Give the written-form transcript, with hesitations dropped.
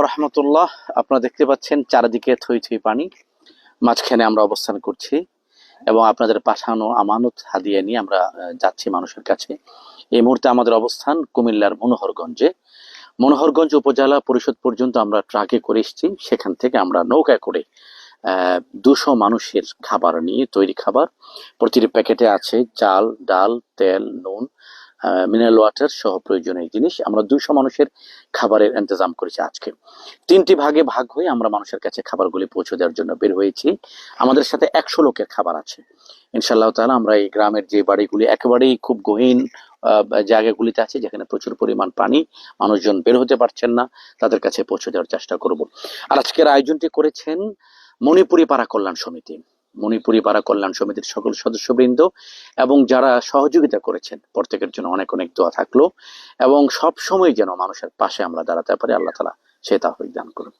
রহমতুল্লাহ। আপনারা দেখতে পাচ্ছেন চারিদিকে থই থই পানি, মাঝখানে আমরা অবস্থান করছি এবং আপনাদের পাঠানো আমানত হাদিয়া নিয়ে আমরা যাচ্ছি মানুষের কাছে। এই মুহূর্তে আমাদের অবস্থান কুমিল্লার মনোহরগঞ্জ উপজেলা পরিষদ পর্যন্ত আমরা ট্রাকে করে এসেছি। সেখান থেকে আমরা নৌকায় করে 200 মানুষের খাবার নিয়ে, তৈরি খাবার, প্রতিটি প্যাকেটে আছে চাল, ডাল, তেল, নুন, মিনারেল ওয়াটার সহ প্রয়োজনীয় জিনিস। আমরা 200 মানুষের খাবারের ইন্তজাম করেছি। আজকে 3টি ভাগে ভাগ হয়ে আমরা মানুষের কাছে খাবারগুলি পৌঁছে দেওয়ার জন্য বের হয়েছি। আমাদের সাথে 100 লোকের খাবার আছে ইনশাআল্লাহ তাআলা। আমরা এই গ্রামের যে বাড়িগুলি একেবারেই খুব গহীন জায়গাগুলিতে আছে, যেখানে প্রচুর পরিমাণ পানি, মানুষজন বের হতে পারছেন না, তাদের কাছে পৌঁছে দেওয়ার চেষ্টা করব। আর আজকের আয়োজনটি করেছেন মণিপুরি পাড়া কল্যাণ সমিতি, মণিপুরি পাড়া কল্যাণ সমিতির সকল সদস্যবৃন্দ এবং যারা সহযোগিতা করেছেন, প্রত্যেকের জন্য অনেক অনেক দোয়া থাকলো এবং সব সময় যেন মানুষের পাশে আমরা দাঁড়াতে পারি। আল্লাহ তাআলা সে তাওফিক দান করুন।